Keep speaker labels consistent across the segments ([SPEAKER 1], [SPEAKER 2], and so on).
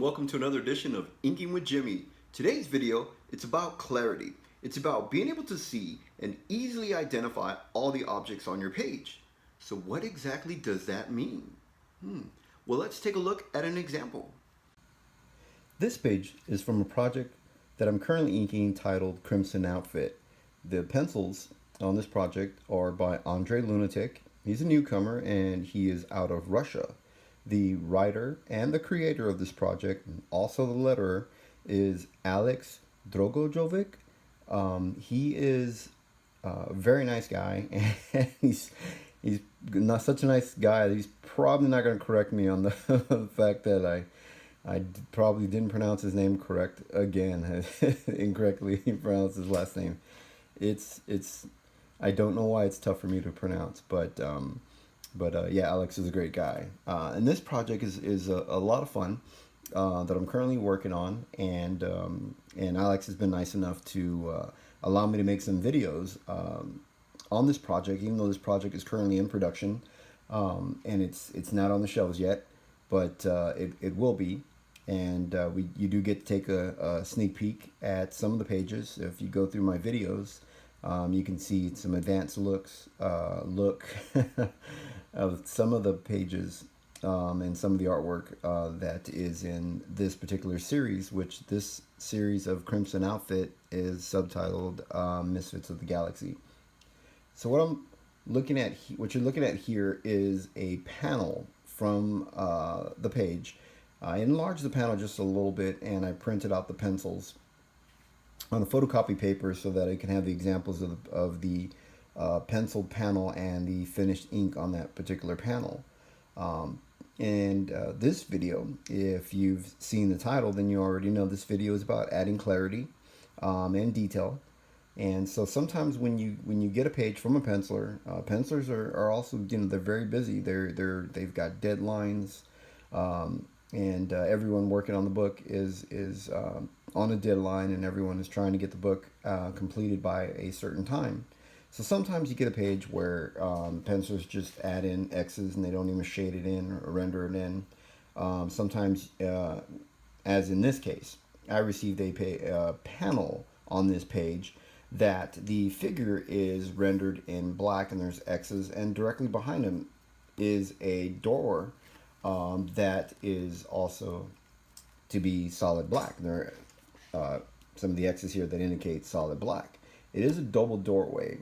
[SPEAKER 1] welcome to another edition of Inking with Jimmy. Today's video, it's about clarity. It's about being able to see and easily identify all the objects on your page. So what exactly does that mean? Well, let's take a look at an example. This page is from a project that I'm currently inking titled Crimson Outfit. The pencils on this project are by Andre Lunatic. He's a newcomer and he is out of Russia. The writer and the creator of this project, and also the letterer, is Alex Drogojovic. He is a very nice guy, and he's not such a nice guy that he's probably not going to correct me on the fact that I probably didn't pronounce his name correct again. Incorrectly pronounced his last name. It's I don't know why it's tough for me to pronounce, but yeah, Alex is a great guy. And this project is a lot of fun that I'm currently working on, and Alex has been nice enough to allow me to make some videos on this project, even though this project is currently in production, and it's not on the shelves yet, but it will be. And you do get to take a sneak peek at some of the pages. If you go through my videos, you can see some advanced look of some of the pages and some of the artwork that is in this particular series, which this series of Crimson Outfit is subtitled Misfits of the Galaxy. So what you're looking at here is a panel from the page. I enlarged the panel just a little bit, and I printed out the pencils on a photocopy paper so that I can have the examples of the penciled panel and the finished ink on that particular panel. This video, if you've seen the title, then you already know this video is about adding clarity and detail. And so sometimes when you get a page from a penciler, pencilers are also, they're very busy. They've got deadlines, and everyone working on the book is on a deadline, and everyone is trying to get the book completed by a certain time. So sometimes you get a page where pencilers just add in X's and they don't even shade it in or render it in. Sometimes, as in this case, I received a panel on this page that the figure is rendered in black and there's X's, and directly behind him is a door that is also to be solid black. There are some of the X's here that indicate solid black. It is a double doorway,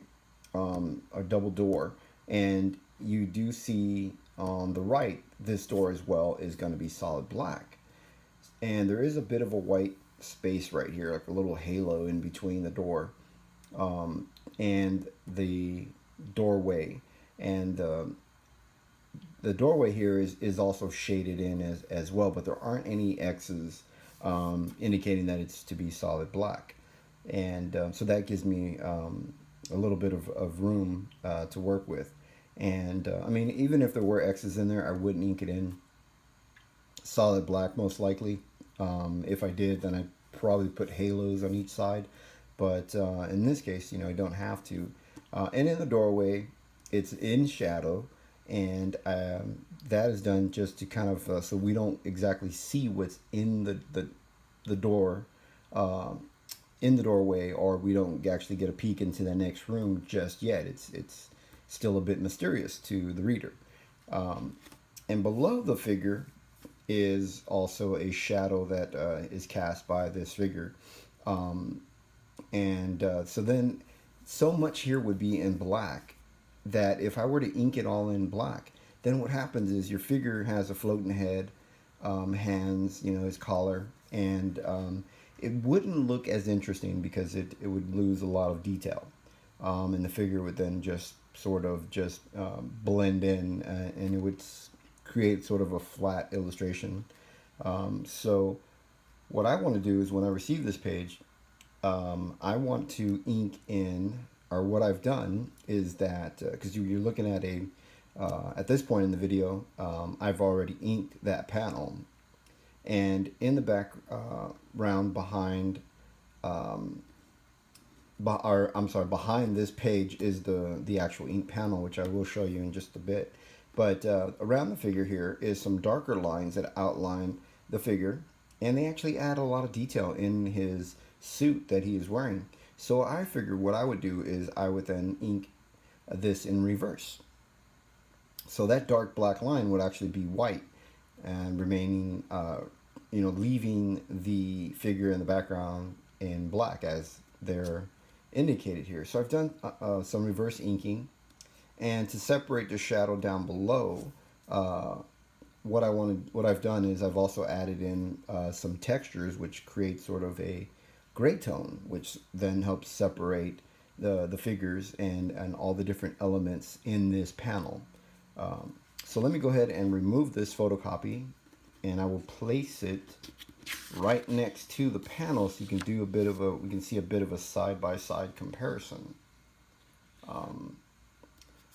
[SPEAKER 1] a double door, and you do see on the right this door as well is going to be solid black, and there is a bit of a white space right here, like a little halo in between the door and the doorway, and the doorway here is also shaded in as well, but there aren't any X's indicating that it's to be solid black. And so that gives me a little bit of room to work with. And I mean, even if there were X's in there, I wouldn't ink it in solid black, most likely. If I did, then I'd probably put halos on each side. But in this case, I don't have to. And in the doorway, it's in shadow. And that is done just to kind of so we don't exactly see what's in the door in the doorway, or we don't actually get a peek into the next room just yet. It's still a bit mysterious to the reader. And below the figure is also a shadow that is cast by this figure. So then so much here would be in black that if I were to ink it all in black, then what happens is your figure has a floating head, hands, his collar, and it wouldn't look as interesting because it would lose a lot of detail, and the figure would then just sort of blend in, and it would create sort of a flat illustration. So what I want to do is when I receive this page, I want to ink in, or what I've done is that, because you're looking at at this point in the video, I've already inked that panel. And in the background behind, behind this page is the actual ink panel, which I will show you in just a bit. But around the figure here is some darker lines that outline the figure, And they actually add a lot of detail in his suit that he is wearing. So I figured what I would do is I would then ink this in reverse. So that dark black line would actually be white and remaining, leaving the figure in the background in black as they're indicated here. So I've done some reverse inking, and to separate the shadow down below, uh, what I've done is I've also added in some textures, which create sort of a gray tone, which then helps separate the figures and all the different elements in this panel. Um, so let me go ahead and remove this photocopy, and I will place it right next to the panel so you can do we can see a bit of a side by side comparison. Um,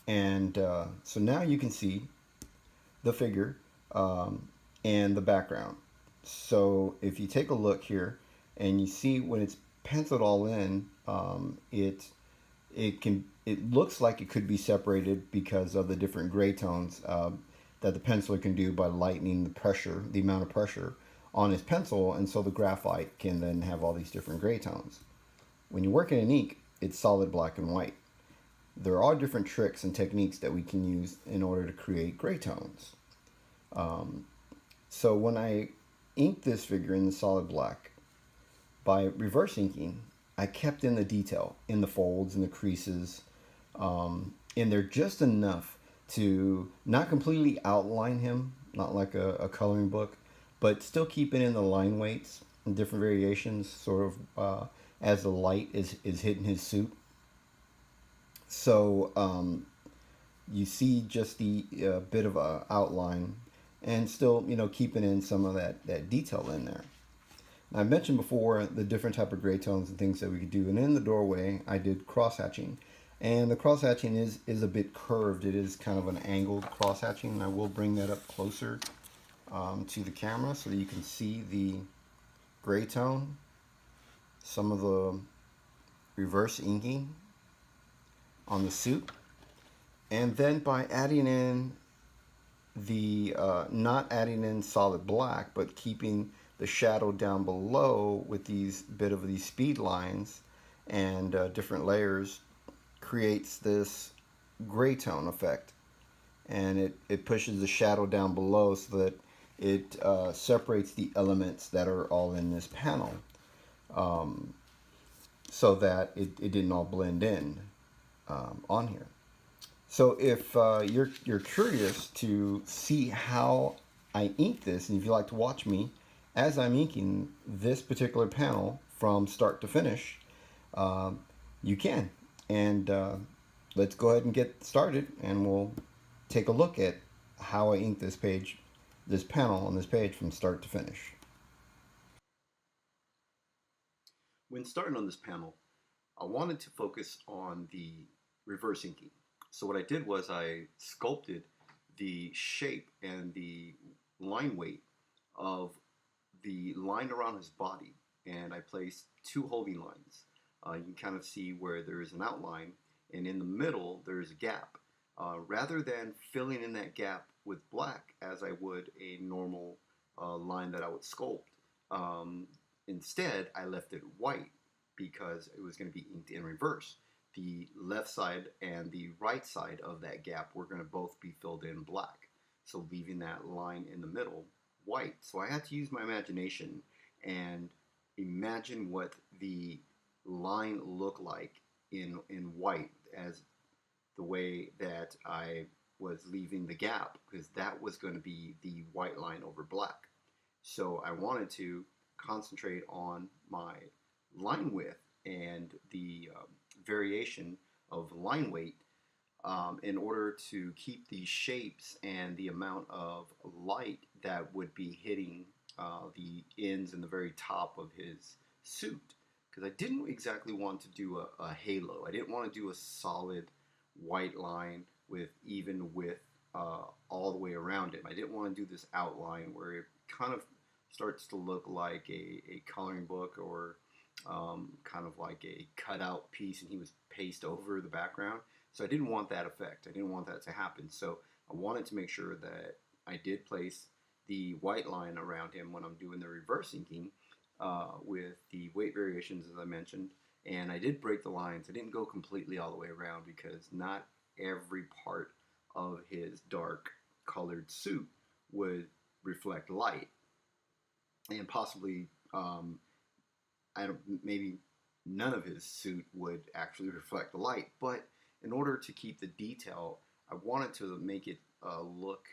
[SPEAKER 1] and so now you can see the figure um, and the background. So if you take a look here and you see when it's penciled all in, it looks like it could be separated because of the different gray tones that the penciler can do by lightening the amount of pressure on his pencil, and so the graphite can then have all these different gray tones. When you're working in ink, it's solid black and white. There are different tricks and techniques that we can use in order to create gray tones. Um, so when I inked this figure in the solid black, by reverse inking, I kept in the detail, in the folds and the creases, in there just enough to not completely outline him, not like a coloring book, but still keeping in the line weights and different variations, sort of as the light is hitting his suit. So you see just the bit of a outline, and still, keeping in some of that detail in there. I mentioned before the different type of gray tones and things that we could do, and in the doorway I did cross hatching, and the cross hatching is a bit curved. It is kind of an angled cross hatching, and I will bring that up closer to the camera so that you can see the gray tone, some of the reverse inking on the suit, and then by adding in the not adding in solid black, but keeping the shadow down below with these speed lines and different layers, creates this gray tone effect, and it pushes the shadow down below so that it separates the elements that are all in this panel, um, so that it didn't all blend in on here. So if you're curious to see how I ink this, and if you like to watch me as I'm inking this particular panel from start to finish, um, you can. And let's go ahead and get started, and we'll take a look at how I ink this panel on this page from start to finish. When starting on this panel, I wanted to focus on the reverse inking. So what I did was I sculpted the shape and the line weight of the line around his body, and I placed two holding lines. You can kind of see where there is an outline, and in the middle there is a gap. Rather than filling in that gap with black as I would a normal line that I would sculpt, um, instead I left it white because it was going to be inked in reverse. The left side and the right side of that gap were going to both be filled in black, so leaving that line in the middle white. So I had to use my imagination and imagine what the line looked like in white, as the way that I was leaving the gap, because that was going to be the white line over black. So I wanted to concentrate on my line width and the variation of line weight, in order to keep the shapes and the amount of light that would be hitting the ends and the very top of his suit. Because I didn't exactly want to do a halo. I didn't want to do a solid white line with even width all the way around him. I didn't want to do this outline where it kind of starts to look like a coloring book, or kind of like a cutout piece, and he was pasted over the background. So I didn't want that effect. I didn't want that to happen. So I wanted to make sure that I did place the white line around him when I'm doing the reverse inking with the weight variations, as I mentioned. And I did break the lines. I didn't go completely all the way around because not every part of his dark colored suit would reflect light, and possibly I don't, maybe none of his suit would actually reflect the light. But in order to keep the detail, I wanted to make it look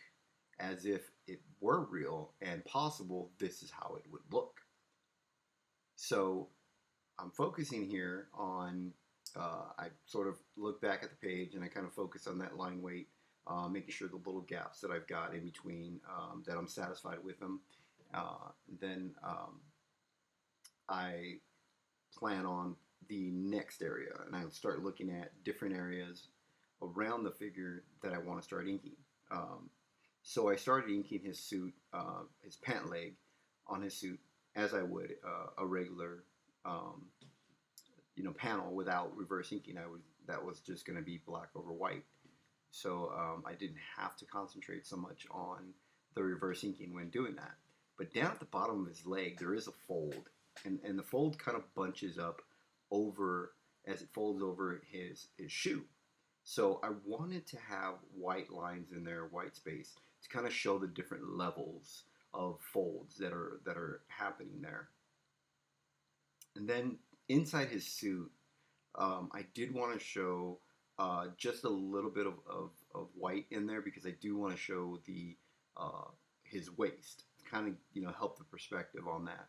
[SPEAKER 1] as if it were real and possible. This is how it would look. So I'm focusing here on, I sort of look back at the page and I kind of focus on that line weight, making sure the little gaps that I've got in between, that I'm satisfied with them. Then I plan on the next area and I start looking at different areas around the figure that I want to start inking. So I started inking his suit, his pant leg on his suit as I would a regular um, panel without reverse inking. That was just going to be black over white. So I didn't have to concentrate so much on the reverse inking when doing that. But down at the bottom of his leg, there is a fold, and the fold kind of bunches up over as it folds over his shoe. So I wanted to have white lines in there, white space, to kind of show the different levels of folds that are happening there. And then inside his suit, I did want to show just a little bit of white in there because I do want to show the his waist, kind of help the perspective on that.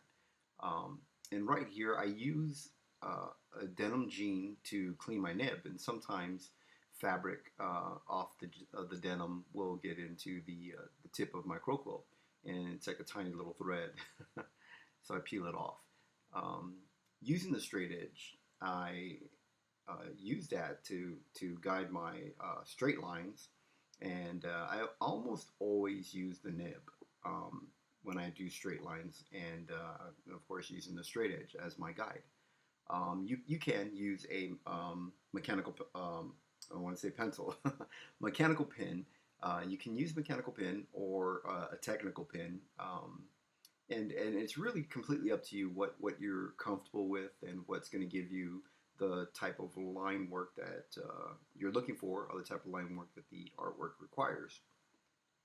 [SPEAKER 1] And right here, I use a denim jean to clean my nib, and sometimes fabric off the denim will get into the tip of my crow quilt, and it's like a tiny little thread, so I peel it off. Using the straight edge, I use that to guide my straight lines, and I almost always use the nib when I do straight lines, and of course using the straight edge as my guide. You can use a mechanical, I want to say pencil, mechanical pin. You can use mechanical pin or a technical pin. And it's really completely up to you what you're comfortable with and what's going to give you the type of line work that you're looking for, or the type of line work that the artwork requires.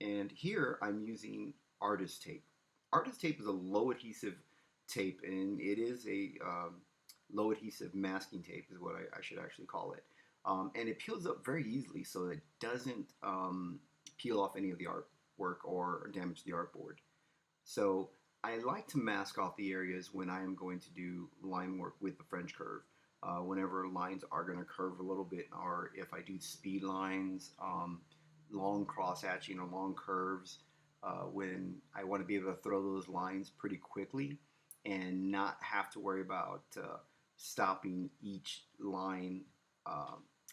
[SPEAKER 1] And here I'm using artist tape. Artist tape is a low adhesive tape, and it is a low adhesive masking tape is what I should actually call it. And it peels up very easily, so it doesn't peel off any of the artwork or damage the artboard. So I like to mask off the areas when I am going to do line work with the French curve. Whenever lines are going to curve a little bit, or if I do speed lines, long cross hatching or long curves, when I want to be able to throw those lines pretty quickly and not have to worry about stopping each line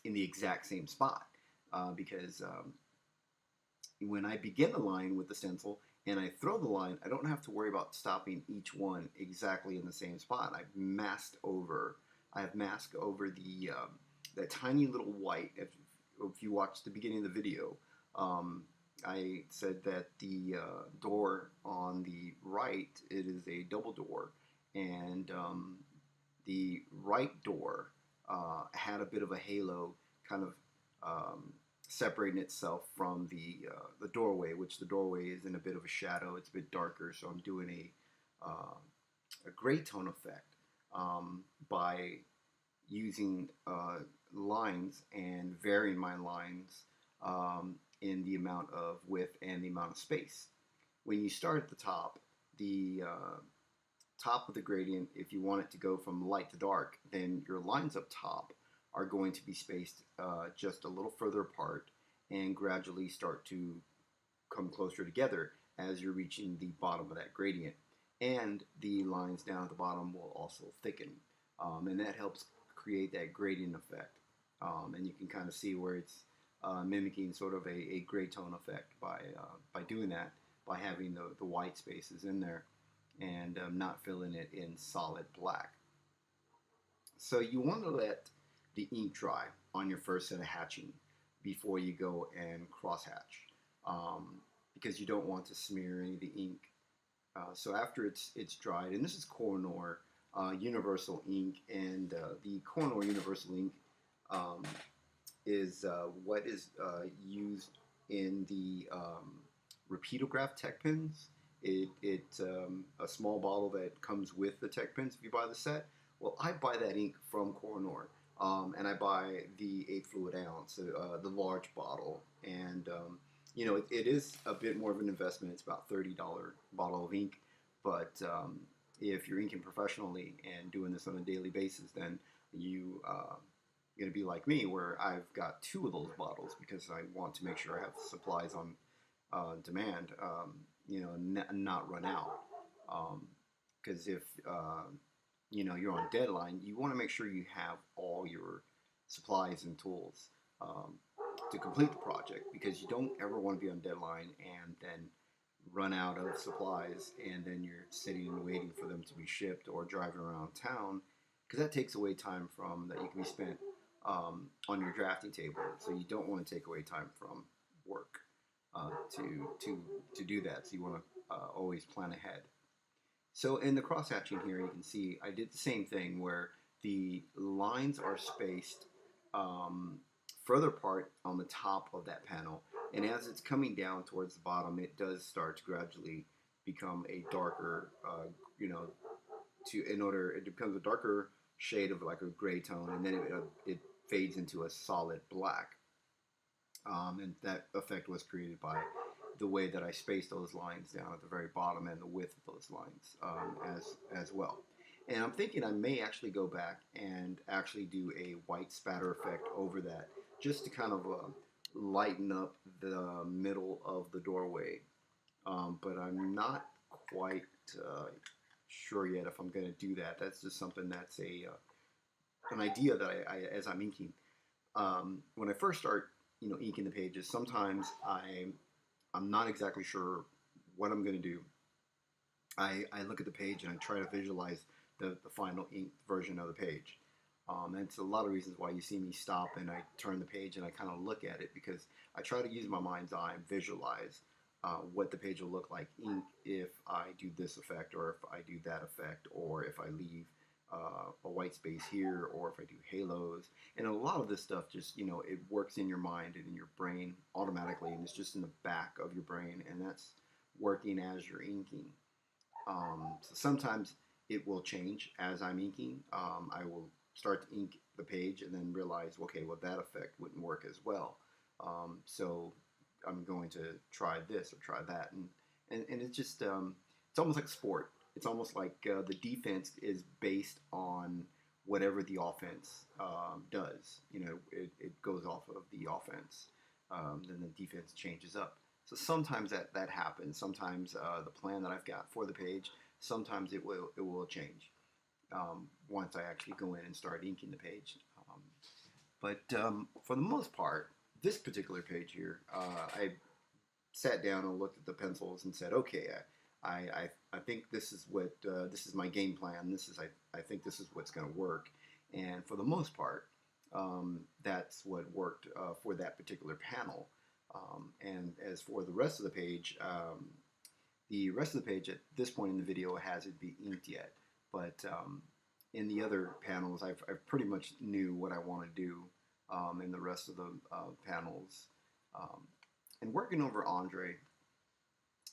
[SPEAKER 1] in the exact same spot. Because when I begin the line with the stencil and I throw the line, I don't have to worry about stopping each one exactly in the same spot. I have masked over the that tiny little white. If you watch the beginning of the video, I said that the door on the right, it is a double door, and the right door had a bit of a halo, kind of separating itself from the doorway, which the doorway is in a bit of a shadow. It's a bit darker, so I'm doing a gray tone effect by using lines and varying my lines in the amount of width and the amount of space. When you start at the top of the gradient, if you want it to go from light to dark, then your lines up top are going to be spaced just a little further apart and gradually start to come closer together as you're reaching the bottom of that gradient. And the lines down at the bottom will also thicken, and that helps create that gradient effect. And you can kind of see where it's mimicking sort of a gray tone effect by doing that, by having the white spaces in there and not filling it in solid black. So you want to let the ink dry on your first set of hatching before you go and cross hatch, because you don't want to smear any of the ink. So after it's dried, and this is Koh-i-Noor Universal ink, and the Koh-i-Noor Universal ink um, is what is used in the repeatograph tech pens. It's a small bottle that comes with the tech pens if you buy the set. Well, I buy that ink from Koh-i-Noor, and I buy the 8 fluid ounce, the large bottle, and it is a bit more of an investment. It's about $30 bottle of ink, but if you're inking professionally and doing this on a daily basis, then you going to be like me, where I've got 2 of those bottles because I want to make sure I have supplies on demand, not run out. Because if you're on deadline, you want to make sure you have all your supplies and tools to complete the project, because you don't ever want to be on deadline and then run out of supplies and then you're sitting and waiting for them to be shipped or driving around town, because that takes away time from that you can be spent on your drafting table. So you don't want to take away time from work to do that. So you want to always plan ahead. So in the cross hatching here, you can see I did the same thing where the lines are spaced further apart on the top of that panel, and as it's coming down towards the bottom, it does start to gradually become a darker, it becomes a darker shade of like a gray tone, and then it fades into a solid black. And that effect was created by the way that I spaced those lines down at the very bottom and the width of those lines as well. And I'm thinking I may actually go back and actually do a white spatter effect over that, just to kind of lighten up the middle of the doorway. But I'm not quite sure yet if I'm going to do that. That's just something that's an idea that I as I'm inking. When I first start, inking the pages, sometimes I'm not exactly sure what I'm going to do. I look at the page and I try to visualize the final ink version of the page. And it's a lot of reasons why you see me stop and I turn the page and I kind of look at it, because I try to use my mind's eye and visualize what the page will look like ink if I do this effect, or if I do that effect, or if I leave a white space here, or if I do halos. And a lot of this stuff just, it works in your mind and in your brain automatically, and it's just in the back of your brain, and that's working as you're inking. So sometimes it will change as I'm inking. I will start to ink the page and then realize, okay, well, that effect wouldn't work as well. So I'm going to try this or try that. And it's just, it's almost like sport. It's almost like the defense is based on whatever the offense does. It goes off of the offense. Then the defense changes up. So sometimes that happens. Sometimes the plan that I've got for the page, sometimes it will change once I actually go in and start inking the page. But for the most part, this particular page here, I sat down and looked at the pencils and said, okay, I think this is what this is my game plan. I think this is what's going to work. And for the most part, that's what worked for that particular panel. And as for the rest of the page at this point in the video hasn't been inked yet. But in the other panels, I've pretty much knew what I want to do in the rest of the panels. And working over Andre,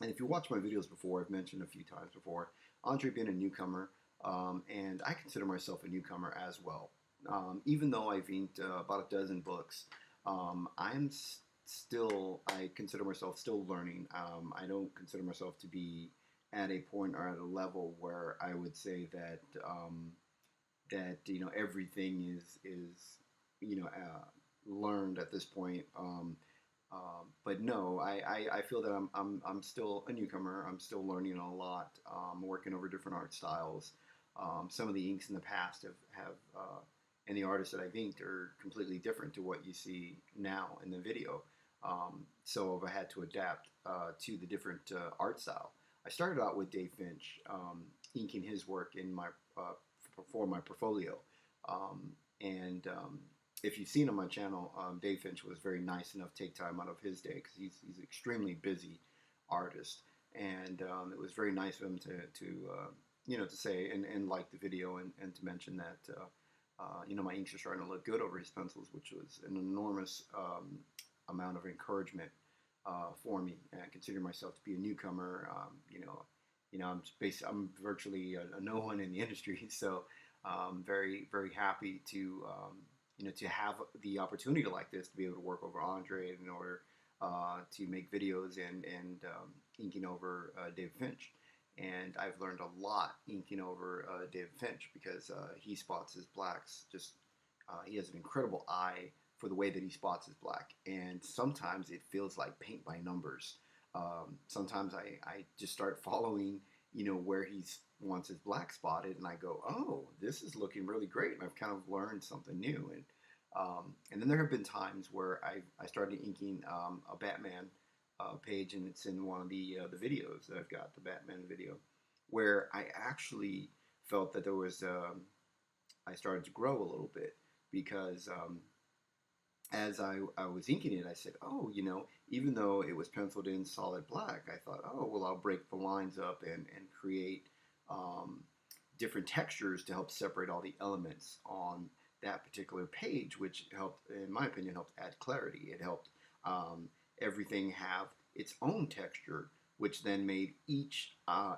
[SPEAKER 1] and if you watch my videos before, I've mentioned a few times before, Andre being a newcomer, and I consider myself a newcomer as well. Even though I've inked about a dozen books, I consider myself still learning. I don't consider myself to be at a point or at a level where I would say that everything is learned at this point. But no, I feel that I'm still a newcomer. I'm still learning a lot. Working over different art styles. Some of the inks in the past have and the artists that I've inked are completely different to what you see now in the video. So I've had to adapt to the different art style. I started out with Dave Finch, inking his work in for my portfolio. And if you've seen on my channel, Dave Finch was very nice enough to take time out of his day, because he's extremely busy artist, and it was very nice of him to say and like the video and to mention that my inks are starting to look good over his pencils, which was an enormous amount of encouragement for me. And I consider myself to be a newcomer. I'm virtually a no one in the industry, so very very happy to have the opportunity like this to be able to work over Andre in order to make videos and inking over David Finch. And I've learned a lot inking over David Finch because he spots his blacks. He has an incredible eye for the way that he spots his black, and sometimes it feels like paint by numbers. Sometimes I just start following, where he wants his black spotted, and I go, oh, this is looking really great, and I've kind of learned something new. And then there have been times where I started inking a Batman page, and it's in one of the videos that I've got, the Batman video, where I actually felt that there was I started to grow a little bit because as I was inking it, I said, oh, even though it was penciled in solid black, I thought, oh, well, I'll break the lines up and create different textures to help separate all the elements on that particular page, which helped, in my opinion, helped add clarity. It helped everything have its own texture, which then made each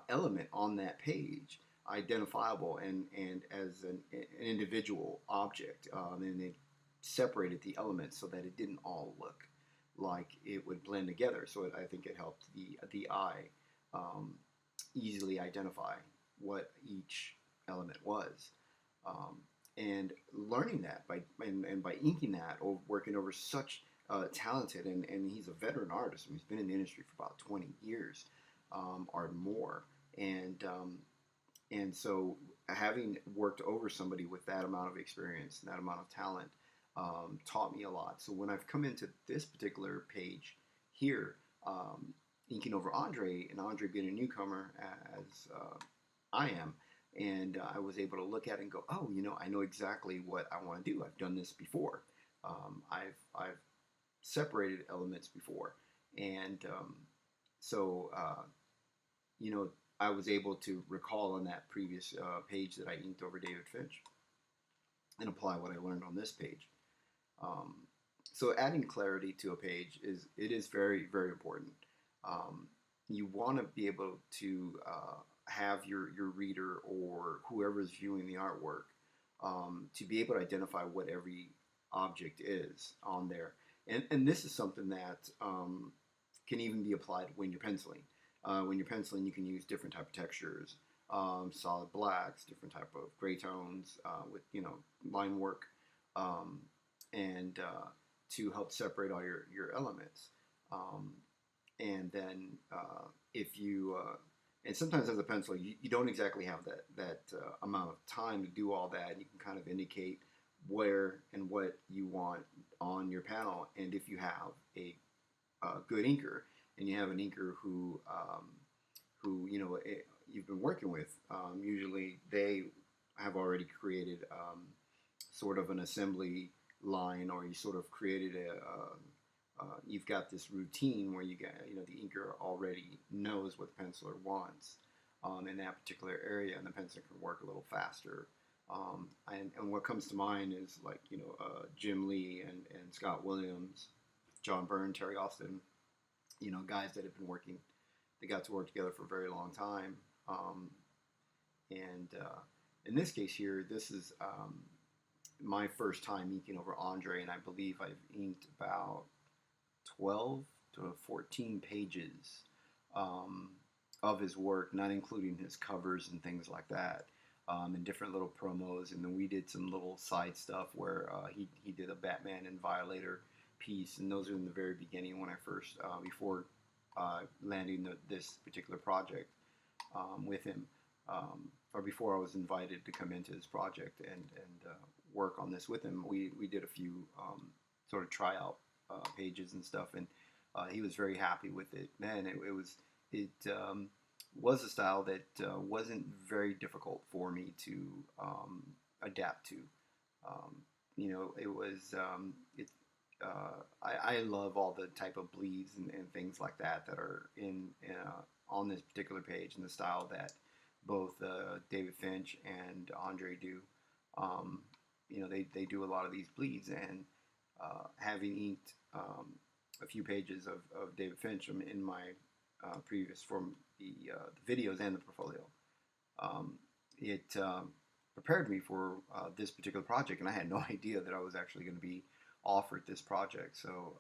[SPEAKER 1] element on that page identifiable and as an individual object. And it separated the elements so that it didn't all look like it would blend together. So I think it helped the eye easily identify what each element was. And learning that by inking that or working over such talented and he's a veteran artist. I mean, he's been in the industry for about 20 years or more, and so having worked over somebody with that amount of experience and that amount of talent taught me a lot. So when I've come into this particular page here, inking over Andre, and Andre being a newcomer as I am, and I was able to look at it and go, oh, I know exactly what I want to do. I've done this before. I've separated elements before, and so I was able to recall on that previous page that I inked over David Finch and apply what I learned on this page. So adding clarity to a page is very very important. You want to be able to have your reader or whoever is viewing the artwork to be able to identify what every object is on there. And this is something that can even be applied when you're penciling. When you're penciling, you can use different type of textures, solid blacks, different type of gray tones with line work, and to help separate all your elements. And then if you and sometimes as a pencil, you don't exactly have that amount of time to do all that. You can kind of indicate where and what you want on your panel. And if you have a good inker and you have an inker who you've been working with, usually they have already created sort of an assembly line, or you sort of created you've got this routine where you get, the inker already knows what the penciler wants in that particular area, and the penciler can work a little faster. And what comes to mind is like, Jim Lee and Scott Williams, John Byrne, Terry Austin, guys that have been working, they got to work together for a very long time. And in this case here, this is my first time inking over Andre, and I believe I've inked about 12 to 14 pages of his work, not including his covers and things like that, and different little promos. And then we did some little side stuff where he did a Batman and Violator piece, and those are in the very beginning when I first, before landing this particular project with him, or before I was invited to come into his project and work on this with him. We did a few sort of tryout pages and stuff, and he was very happy with it. Man, it was a style that wasn't very difficult for me to adapt to. It was I love all the type of bleeds and things like that that are in on this particular page in the style that both David Finch and Andre do. Um, they do a lot of these bleeds, and having inked a few pages of David Finch in my previous from the videos and the portfolio, it prepared me for this particular project, and I had no idea that I was actually going to be offered this project. So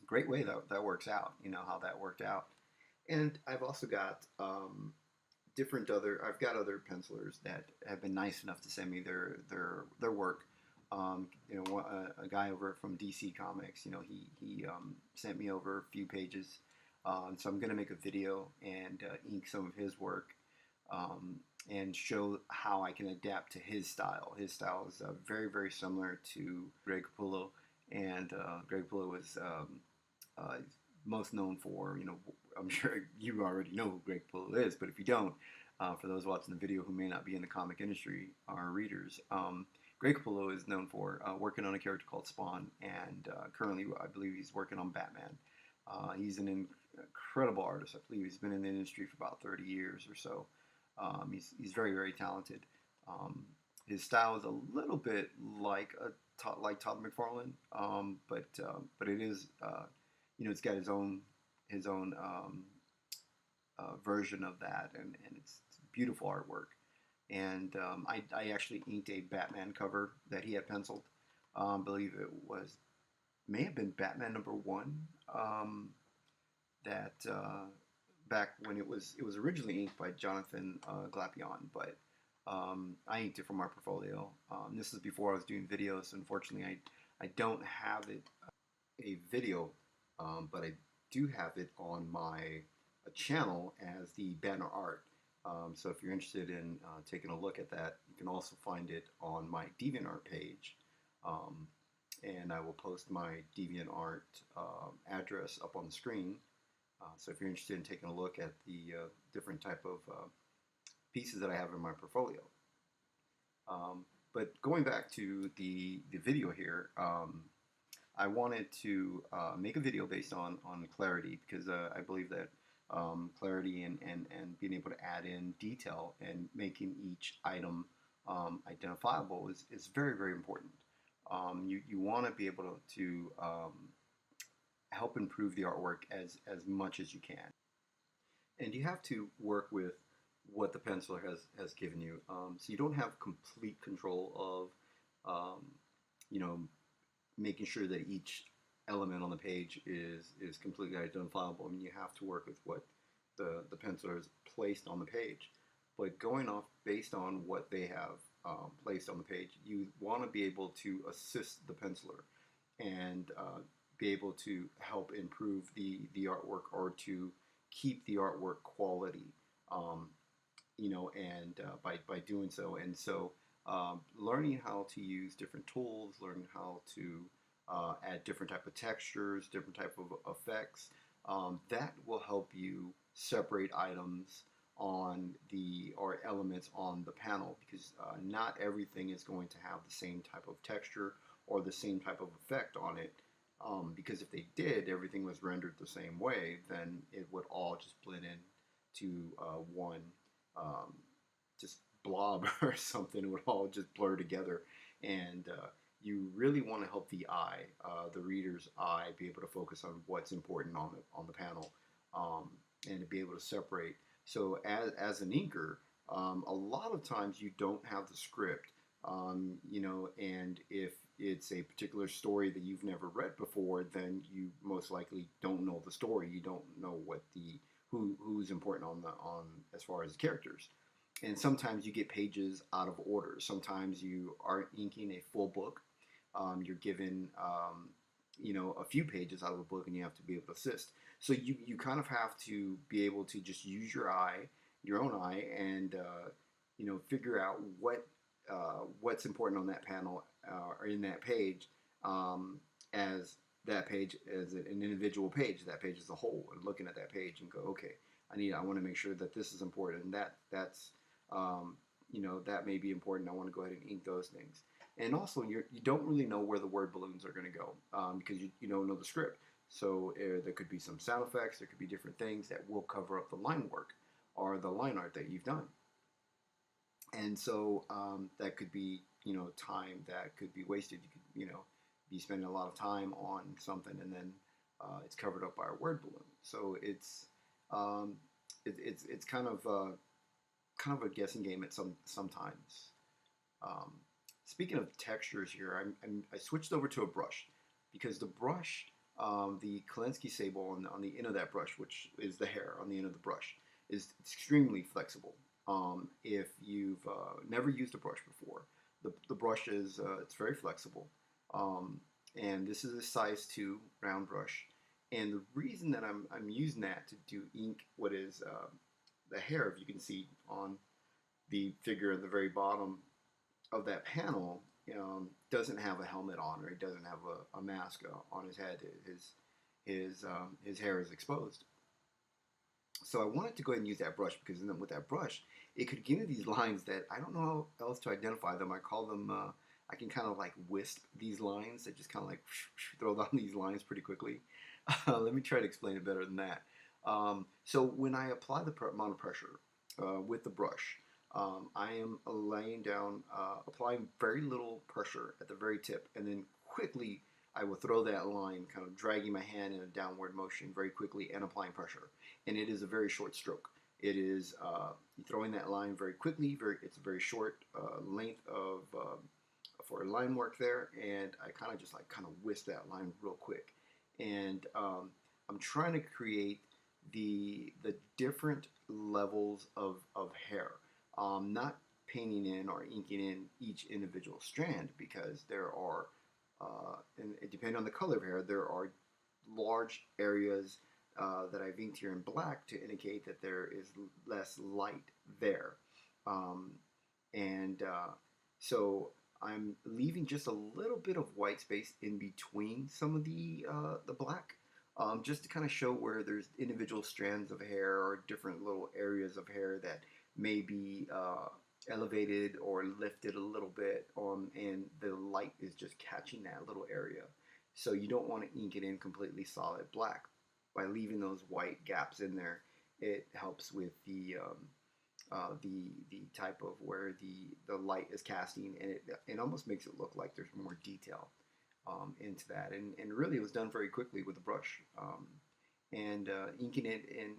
[SPEAKER 1] great way that works out. You know how that worked out. And I've also got different other. I've got other pencilers that have been nice enough to send me their work. A guy over from DC Comics. He sent me over a few pages. So I'm going to make a video and ink some of his work. And show how I can adapt to his style. His style is very, very similar to Greg Capullo, and Greg Capullo is most known for, I'm sure you already know who Greg Capullo is, but if you don't, for those watching the video who may not be in the comic industry or readers, Greg Capullo is known for working on a character called Spawn, and currently I believe he's working on Batman. He's an incredible artist. I believe he's been in the industry for about 30 years or so. He's very, very talented. His style is a little bit like Todd McFarlane, but it is it's got his own version of that, and it's beautiful artwork. And I actually inked a Batman cover that he had penciled. I believe it may have been Batman #1. That back when it was originally inked by Jonathan Glapion, but I inked it from our portfolio. This is before I was doing videos. Unfortunately, I don't have it a video, but I do have it on my channel as the banner art. So if you're interested in taking a look at that, you can also find it on my DeviantArt page. And I will post my DeviantArt address up on the screen. So if you're interested in taking a look at the different type of pieces that I have in my portfolio. But going back to the video here, I wanted to make a video based on clarity, because I believe that clarity and being able to add in detail and making each item identifiable is very, very important. You want to be able to help improve the artwork as much as you can. And you have to work with what the penciler has given you. So you don't have complete control of, making sure that each element on the page is completely identifiable. I mean, you have to work with what the penciler has placed on the page. But going off based on what they have placed on the page, you want to be able to assist the penciler and be able to help improve the artwork, or to keep the artwork quality, and by doing so. And so learning how to use different tools, learning how to add different type of textures, different type of effects, that will help you separate items or elements on the panel, because not everything is going to have the same type of texture or the same type of effect on it. Because if they did, everything was rendered the same way, then it would all just blend in to one just blob or something. It would all just blur together. And you really want to help the eye, the reader's eye, be able to focus on what's important on the panel, and to be able to separate. So as an inker, a lot of times you don't have the script, and if it's a particular story that you've never read before, then you most likely don't know the story. You don't know what who's important on as far as characters. And sometimes you get pages out of order. Sometimes you are inking a full book. You're given a few pages out of a book, and you have to be able to assist. So you kind of have to be able to just use your own eye, and figure out what's important on that panel or in that page, as that page as an individual page, that page as a whole, and looking at that page and go, okay, I want to make sure that this is important, and that's that may be important. I want to go ahead and ink those things. And also, you don't really know where the word balloons are going to go because you don't know the script. So there could be some sound effects, there could be different things that will cover up the line work or the line art that you've done. And so that could be, time that could be wasted. You could, be spending a lot of time on something and then it's covered up by a word balloon. So um, it's kind of a guessing game at sometimes. Um, Speaking of textures here, I switched over to a brush because the brush, the Kolinsky sable on the end of that brush, which is the hair on the end of the brush, is extremely flexible. If you've never used a brush before, the brush is it's very flexible, um, and this is a size 2 round brush. And the reason that I'm using that to do ink what is the hair, if you can see on the figure at the very bottom of that panel, doesn't have a helmet on, or he doesn't have a mask on his head. His hair is exposed. So I wanted to go ahead and use that brush because then with that brush, it could give me these lines that I don't know how else to identify them. I call them. I can kind of like wisp these lines. I just kind of like throw down these lines pretty quickly. Let me try to explain it better than that. So when I apply the amount of pressure with the brush, I am laying down, applying very little pressure at the very tip, and then quickly I will throw that line, kind of dragging my hand in a downward motion very quickly and applying pressure. And it is a very short stroke. It is throwing that line very quickly. It's a very short length of for line work there, and I kind of just like kind of whisk that line real quick. And I'm trying to create the different levels of hair. Not painting in or inking in each individual strand because there are, and depending on the color of hair, there are large areas that I've inked here in black to indicate that there is less light there. Um, and so I'm leaving just a little bit of white space in between some of the black, just to kind of show where there's individual strands of hair or different little areas of hair that may be elevated or lifted a little bit, and the light is just catching that little area. So you don't want to ink it in completely solid black. By leaving those white gaps in there, it helps with the type of where the light is casting, and it almost makes it look like there's more detail into that. And really, it was done very quickly with the brush. And inking it in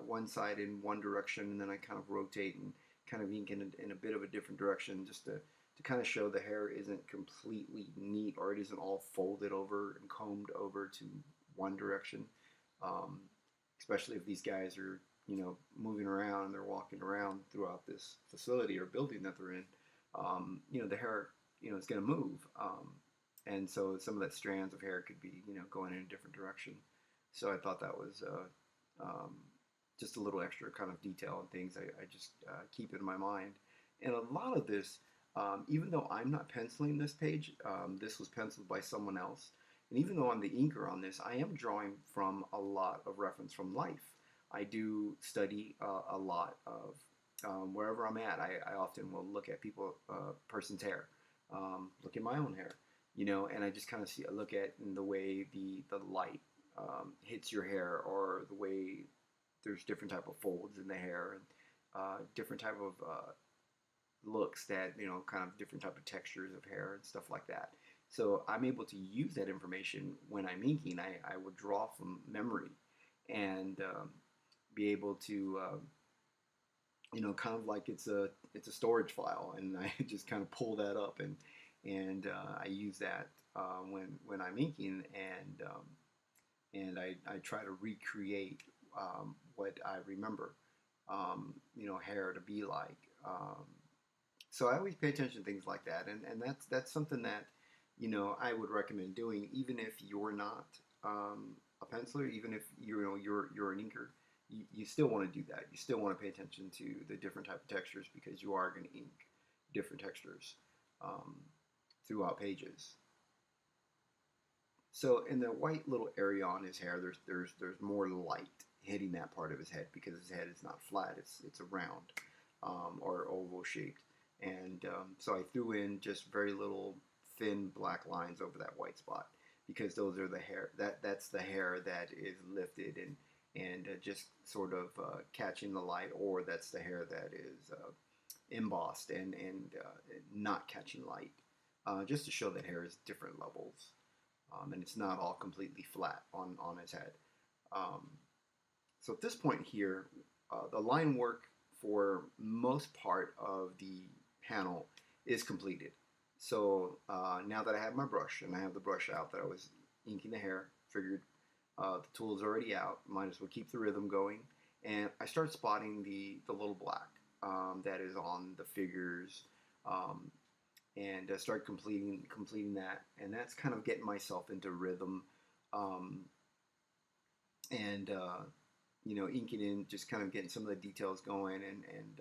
[SPEAKER 1] one side in one direction, and then I kind of rotate and kind of ink in a bit of a different direction just to kind of show the hair isn't completely neat, or it isn't all folded over and combed over to one direction. Um, Especially if these guys are, moving around and they're walking around throughout this facility or building that they're in. The hair, is going to move. And so some of that strands of hair could be, going in a different direction. So I thought that was just a little extra kind of detail and things I just keep in my mind. And a lot of this, even though I'm not penciling this page, this was penciled by someone else. And even though I'm the inker on this, I am drawing from a lot of reference from life. I do study a lot of wherever I'm at. I often will look at person's hair, look at my own hair, and I just kind of look at the way the light hits your hair, or the way there's different type of folds in the hair, and different type of looks that kind of different type of textures of hair and stuff like that. So I'm able to use that information when I'm inking. I would draw from memory and be able to kind of like it's a storage file, and I just kind of pull that up, and I use that when I'm inking, and I try to recreate what I remember hair to be like. So I always pay attention to things like that, and that's something that I would recommend doing, even if you're not a penciler, even if you're an inker. You still want to do that. You still want to pay attention to the different type of textures, because you are going to ink different textures um, throughout pages. So in the white little area on his hair, there's more light hitting that part of his head, because his head is not flat; it's a round or oval shaped. And so I threw in just very little thin black lines over that white spot because those are the hair that's the hair that is lifted and just sort of catching the light, or that's the hair that is embossed and not catching light, just to show that hair is different levels, and it's not all completely flat on his head. So at this point here, the line work for most part of the panel is completed. So now that I have my brush and I have the brush out that I was inking the hair, figured the tool is already out, might as well keep the rhythm going. And I start spotting the little black that is on the figures, and start completing that. And that's kind of getting myself into rhythm, and inking in, just kind of getting some of the details going, and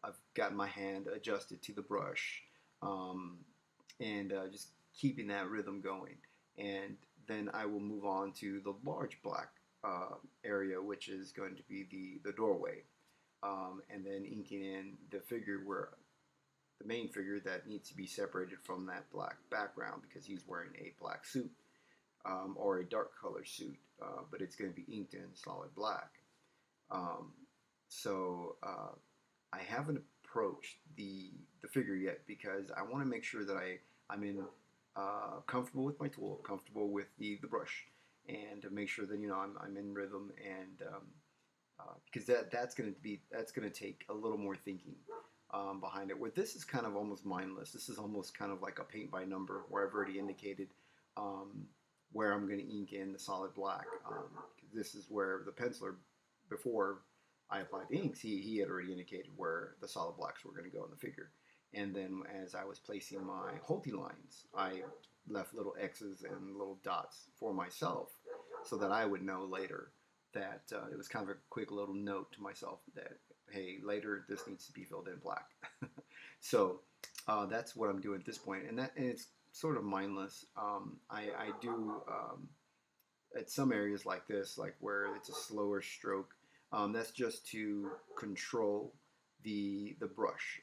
[SPEAKER 1] I've gotten my hand adjusted to the brush, and just keeping that rhythm going. And then I will move on to the large black area, which is going to be the doorway, and then inking in the figure where the main figure that needs to be separated from that black background because he's wearing a black suit, or a dark color suit, but it's going to be inked in solid black. So I haven't approached the figure yet because I want to make sure that I'm in comfortable with my tool, comfortable with the brush, and to make sure that I'm in rhythm, and because that's going to take a little more thinking behind it. Where this is kind of almost mindless. This is almost kind of like a paint by number, where I've already indicated where I'm going to ink in the solid black. This is where the penciler, before I applied the inks, he had already indicated where the solid blacks were going to go in the figure. And then as I was placing my holding lines, I left little X's and little dots for myself so that I would know later that it was kind of a quick little note to myself that, hey, later this needs to be filled in black. So that's what I'm doing at this point. And it's sort of mindless. I do at some areas like this, like where it's a slower stroke, that's just to control the brush.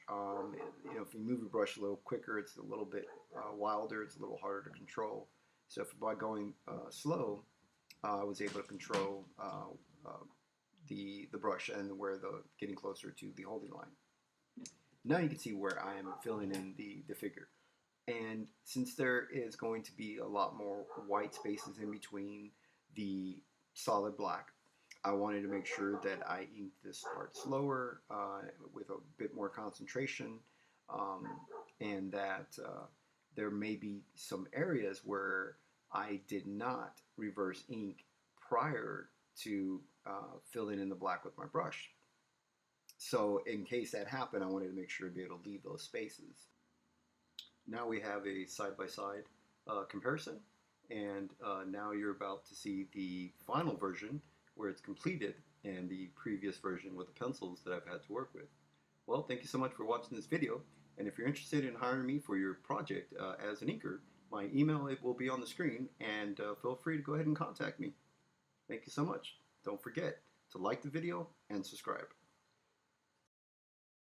[SPEAKER 1] If you move the brush a little quicker, it's a little bit wilder, it's a little harder to control. So by going slow, I was able to control the brush and where getting closer to the holding line. Now you can see where I am filling in the figure. And since there is going to be a lot more white spaces in between the solid black, I wanted to make sure that I inked this part slower, with a bit more concentration, and that there may be some areas where I did not reverse ink prior to filling in the black with my brush. So in case that happened, I wanted to make sure to be able to leave those spaces. Now we have a side-by-side comparison, and now you're about to see the final version where it's completed, and the previous version with the pencils that I've had to work with. Well, thank you so much for watching this video, and if you're interested in hiring me for your project as an inker, my email will be on the screen, and feel free to go ahead and contact me. Thank you so much. Don't forget to like the video and subscribe.